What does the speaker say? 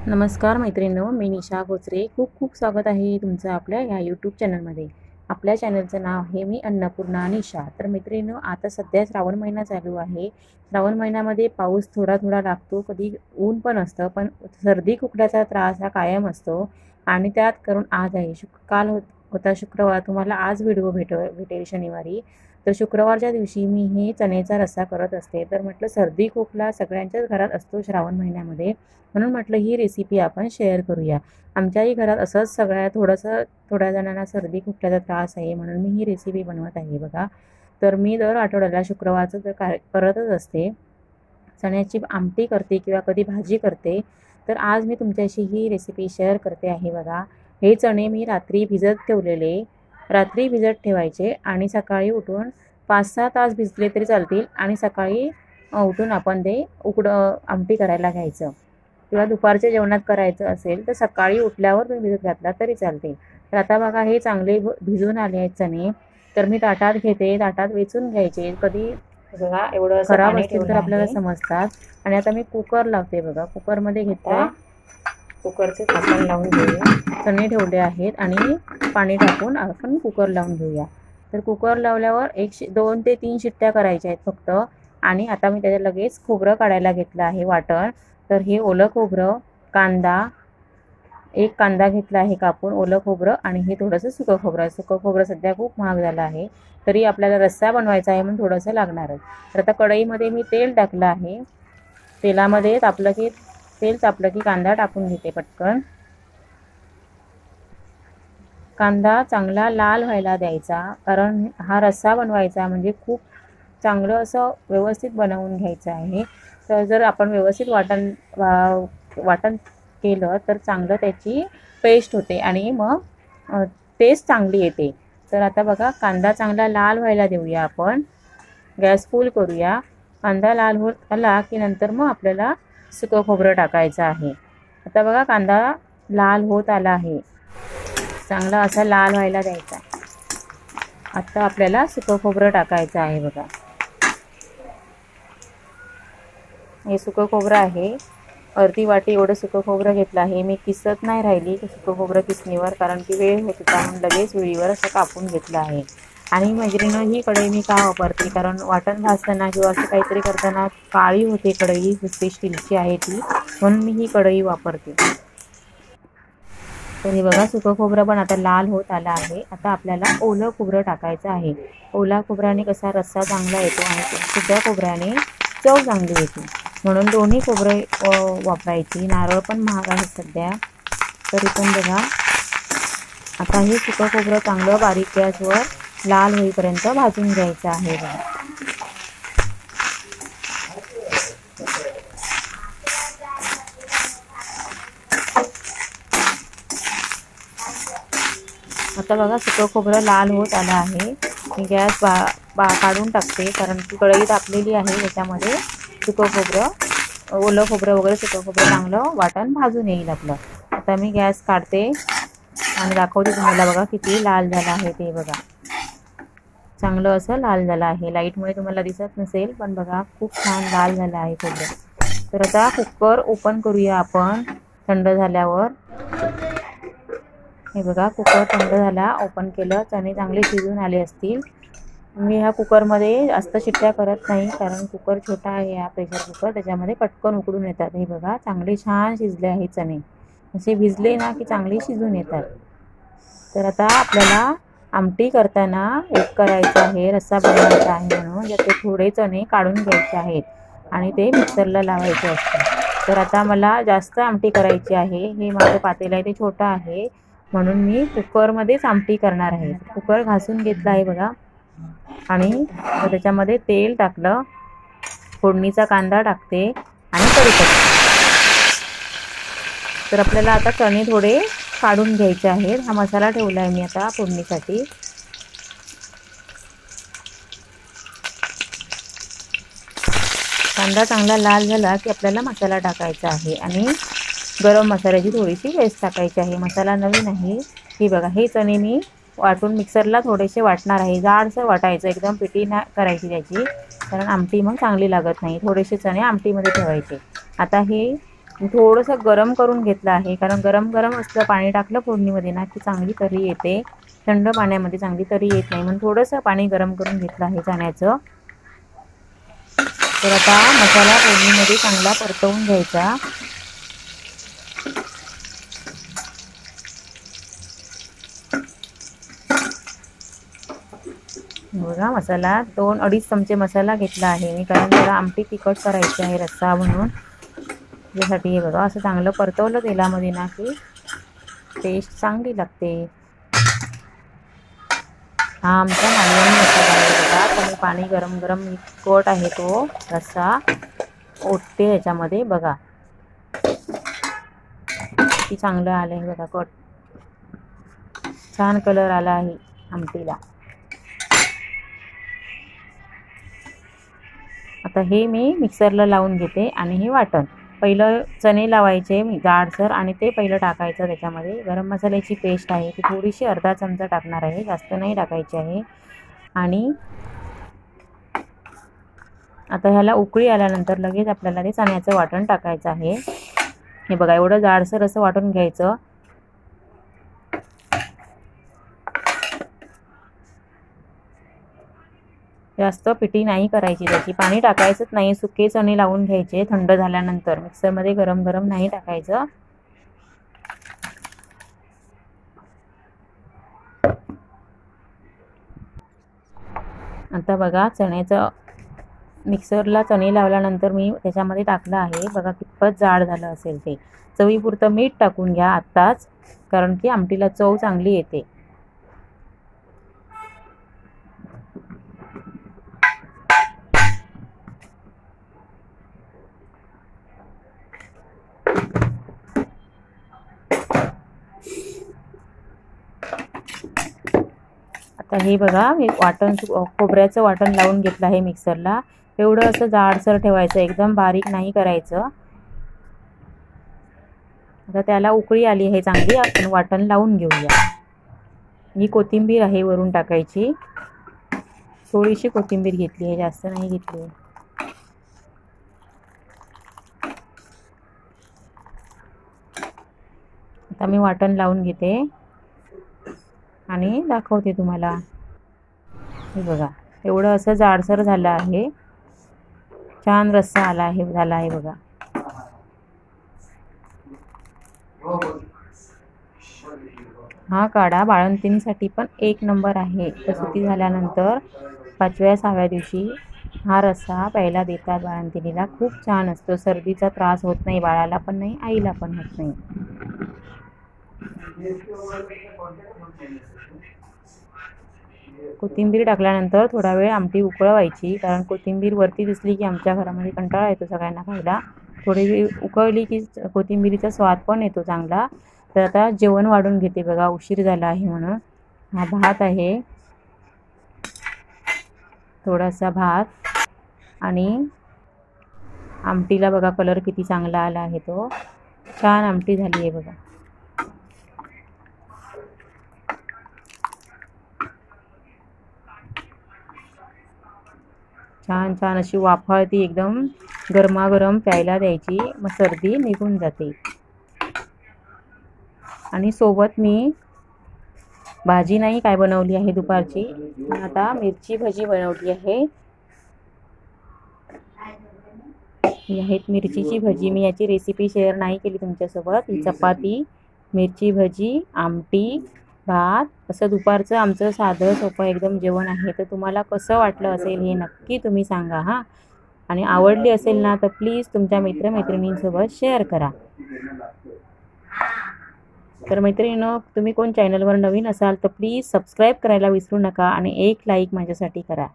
नमस्कार मैत्रिणींनो, मी निशा भोसरे. खूप खूप स्वागत आहे तुमचं आपल्या ह्या यूट्यूब चॅनलमध्ये. आपल्या चॅनलचं नाव आहे मी अन्नपूर्णा निशा. तर मैत्रिणींनो, आता सध्या श्रावण महिना चालू आहे. श्रावण महिन्यामध्ये पाऊस थोडा थोडा लागतो, कधी ऊन पण असतं, पण सर्दी खोकल्याचा त्रास हा कायम असतो. आणि त्यात करून आज आहे काल होता शुक्रवार, तुम्हाला आज व्हिडिओ भेटेल शनिवारी. तर शुक्रवारच्या दिवशी मी हे चण्याचा रस्सा करत असते. तर म्हटलं सर्दी खोकला सगळ्यांच्याच घरात असतो श्रावण महिन्यामध्ये, म्हणून म्हटलं ही रेसिपी आपण शेअर करूया. आमच्याही घरात असंच थोड्या जणांना सर्दी खोकल्याचा त्रास आहे, म्हणून मी ही रेसिपी बनवत आहे बघा. तर मी दर आठवड्याला शुक्रवारचं करतच असते. चण्याची आमटी करते किंवा कधी भाजी करते. तर आज मी तुमच्याशी ही रेसिपी शेअर करते आहे बघा. हे चणे मी रात्री भिजत ठेवायचे आणि सकाळी उठून 5-6 तास भिजले तरी चालतील आणि सकाळी उठून आपण ते आमटी करायला घ्यायचं. किंवा दुपारच्या जेवणात करायचं असेल तर सकाळी उठल्यावर तुम्ही भिजत घातला तरी चालते. तर आता बघा हे चांगले भिजून आले आहेत चणे. तर मी ताटात घेते, ताटात वेचून घ्यायचे. कधी बघा एवढं खराब असतील तर आपल्याला समजतात. आणि आता मी कुकर लावते बघा. कुकरमध्ये घेतला, कुकरचे झाकण लावून घेऊया. चणे ठेवले आहेत आणि पाणी टाकून आपण कुकर लावून घेऊया. तर कुकर लावल्यावर 2 ते 3 शिट्ट्या करायच्या आहेत फक्त. आणि आता मी त्याच्या लगेच खोबरं काढायला घेतलं आहे वाटण. तर हे ओलं खोबरं, एक कांदा घेतला आहे कापून, ओलं खोबरं आणि हे थोडंसं सुकं खोबरं सध्या खूप महाग झालं आहे, तरी आपल्याला रस्सा बनवायचा आहे म्हणून थोडंसं लागणारच. तर आता कढईमध्ये मी तेल टाकलं आहे. तेलामध्ये तेल तापलं की कांदा टाकून घेते पटकन. कांदा चांगला लाल व्हायला द्यायचा, कारण हा रस्सा बनवायचा म्हणजे खूप चांगलं असं व्यवस्थित बनवून घ्यायचं आहे. तर जर आपण व्यवस्थित वाटण केलं तर चांगलं त्याची पेस्ट होते आणि मग टेस्ट चांगली येते. तर आता बघा कांदा चांगला लाल व्हायला देऊया आपण. गॅस फुल करूया. कांदा लाल होत आला की नंतर मग आपल्याला सुकं खोबरं टाकायचं आहे. आता बघा कांदा लाल होत आला आहे, चांगला असा लाल व्हायला द्यायचा. आता आपल्याला सुकं खोबरं टाकायचं आहे बघा. हे सुकं खोबरं आहे, अर्धी वाटी एवढं सुकं खोबरं घेतलं आहे. मी किसत नाही राहिली सुकं खोबरं किसणीवर, कारण की वेळ होत होता म्हणून लगेच वेळीवर असं कापून घेतलं आहे. आणि मैत्रिणींनो, ही कढई मी का वापरते, कारण वाटण भाजताना किंवा असं काहीतरी करताना काळी होते कढई, दुसरी स्टीलची आहे ती, म्हणून मी ही कढई वापरते. तर हे बघा सुकं खोबरं पण आता लाल होत आलं आहे. आता आपल्याला ओलं खोबरं टाकायचं आहे. ओला खोबऱ्याने कसा रस्सा चांगला येतो आणि सुक्या खोबऱ्याने चव चांगली येते, म्हणून दोन्ही खोबरे वापरायची. नारळ पण महाग आहे सध्या. तरी पण बघा आता हे सुकं खोबरं चांगलं बारीक गॅसवर लाल होईपर्यंत भाजून घ्यायचं आहे बघा. आता बघा सुकं खोबरं लाल होत आलं आहे. मी गॅस काढून टाकते, कारण ती कढई तापलेली आहे. त्याच्यामध्ये ओलं खोबरं वगैरे सुकं खोबरं चांगलं वाटण भाजून येईल आपलं. आता मी गॅस काढते आणि दाखवते तुम्हाला बघा किती लाल झालं आहे ते बघा. चांगलं असं लाल झालं आहे. लाईटमुळे तुम्हाला दिसत नसेल, पण बघा खूप छान लाल झालं आहे खोबरं. तर आता कुकर ओपन करूया आपण थंड झाल्यावर. हे बघा कुकर थंड झाला, ओपन केलं. चणे चांगले शिजून आले असतील. मी ह्या कुकरमध्ये जास्त शिट्ट्या करत नाही, कारण कुकर छोटा आहे हा प्रेशर कुकर, त्याच्यामध्ये पटकन उकडून येतात. हे बघा चांगले छान शिजले आहे चणे. असे भिजले ना की चांगले शिजून येतात. तर आता आपल्याला आमटी करताना करायचं आहे, रस्सा बनवायचा आहे, म्हणून याचे थोडे चणे काढून घ्यायचे आहेत आणि ते मिक्सरला लावायचे असते. तर आता मला जास्त आमटी करायची आहे. हे माझं पातेलं आहे ते छोटं आहे, म्हणून मी कुकरमध्येच आमटी करणार आहे. कुकर घासून घेतला आहे बघा आणि त्याच्यामध्ये तेल टाकलं, फोडणीचा कांदा टाकते आणि कढीपत्ता. तर आपल्याला आता चणे थोडे काढून घ्यायचे आहेत. हा मसाला ठेवला आहे मी आता फोडणीसाठी. कांदा चांगला लाल झाला की आपल्याला मसाला टाकायचा आहे आणि गरम मसाल्याची थोडीशी पेस्ट टाकायची आहे. मसाला नवीन आहे. हे बघा हे चणे मी वाटून मिक्सरला थोडेसे वाटणार आहे. जाडसर वाटायचं, एकदम पिठी नाही करायची त्याची, कारण आमटी मग चांगली लागत नाही. थोडेसे चणे आमटीमध्ये ठेवायचे. आता हे थोडंसं गरम करून घेतलं आहे, कारण गरम गरम असलं पाणी टाकलं फोडणीमध्ये ना की चांगली तरी येते. थंड पाण्यामध्ये चांगली तरी येत नाही, म्हणून थोडंसं पाणी गरम करून घेतलं आहे चण्याचं. तर आता मसाला फोडणीमध्ये चांगला परतवून घ्यायचा. बघा मसाला 2-2.5 चमचे मसाला घेतला आहे मी, कारण त्याला आमटी तिखट करायची आहे रस्सा म्हणून. त्यासाठी हे बघा असं चांगलं परतवलं तेलामध्ये ना की टेस्ट चांगली लागते. हा आमचा मालवणी मसाला आहे बघा. तर मी पाणी गरम गरम कट आहे तो रस्सा ओतते ह्याच्यामध्ये. बघा किती चांगलं आलं आहे बघा कट. छान कलर आला आहे आमटीला. आता हे मी मिक्सरला लावून घेते आणि हे वाटण. पहिलं चणे लावायचे मी जाडसर आणि ते पहिलं टाकायचं त्याच्यामध्ये. गरम मसाल्याची पेस्ट आहे ती थोडीशी अर्धा चमचा टाकणार आहे, जास्त नाही टाकायची आहे. आणि आता ह्याला उकळी आल्यानंतर लगेच आपल्याला ते चण्याचं वाटण टाकायचं आहे. हे बघा एवढं जाडसर असं वाटून घ्यायचं. जास्त पिठी नाही करायची त्याची, पाणी टाकायचंच नाही. सुके चणे लावून घ्यायचे थंड झाल्यानंतर, मिक्सरमध्ये गरम गरम नाही टाकायचं. आता बघा चण्याचं मिक्सरला चणे लावल्यानंतर मी त्याच्यामध्ये टाकलं आहे. बघा कितपत जाड झालं असेल ते. चवीपुरतं मीठ टाकून घ्या आत्ताच, कारण की आमटीला चव चांगली येते. आता हे बघा मी वाटण खोबऱ्याचं वाटण लावून घेतलं आहे मिक्सरला. एवढं असं जाडसर ठेवायचं, एकदम बारीक नाही करायचं. आता त्याला उकळी आली आहे चांगली, आपण वाटण लावून घेऊया. ही कोथिंबीर आहे वरून टाकायची. थोडीशी कोथिंबीर घेतली आहे, जास्त नाही घेतली. आता मी वाटण लावून घेते आणि दाखवते तुम्हाला. हे बघा एवढं असं जाडसर झालं आहे. छान रस्सा झाला आहे बघा. हा काढा बाळंतिणीसाठी पण एक नंबर आहे. प्रसूती झाल्यानंतर 5व्या-6व्या दिवशी हा रस्सा प्यायला देतात बाळंतिणीला. खूप छान असतो. सर्दीचा त्रास होत नाही बाळाला पण नाही, आईला पण होत नाही. कोथिंबीर टाकल्यानंतर थोडा वेळ आमटी उकळवायची, कारण कोथिंबीर वरती दिसली की आमच्या घरामध्ये कंटाळा येतो सगळ्यांना खायला. थोडी वेळ उकळली की कोथिंबीरीचा स्वाद पण येतो चांगला. तर आता जेवण वाढून घेते बघा, उशीर झाला आहे म्हणून. हा भात आहे, थोडासा भात. आणि आमटीला बघा कलर किती चांगला आला आहे तो. छान आमटी झाली आहे बघा. छान छान अशी वाफाळती एकदम गरमागरम प्यायला द्यायची, मग सर्दी निघून जाते. आणि सोबत मी भाजी नाही काय बनवली आहे दुपारची, आता मिरची भजी बनवली आहे. ही आहेत मिरचीची भजी. मी याची रेसिपी शेअर नाही केली तुमच्यासोबत. ही चपाती, मिरची भजी, आमटी, भात, असं दुपारचं आमचं साधं सोपं एकदम जेवण आहे. तर तुम्हाला कसं वाटलं असेल हे नक्की तुम्ही सांगा हां. आणि आवडली असेल ना तर प्लीज तुमच्या मित्रमैत्रिणींसोबत शेअर करा. तर मैत्रिणींनो, तुम्ही कोण चॅनलवर नवीन असाल तर प्लीज सबस्क्राईब करायला विसरू नका आणि एक लाईक माझ्यासाठी करा.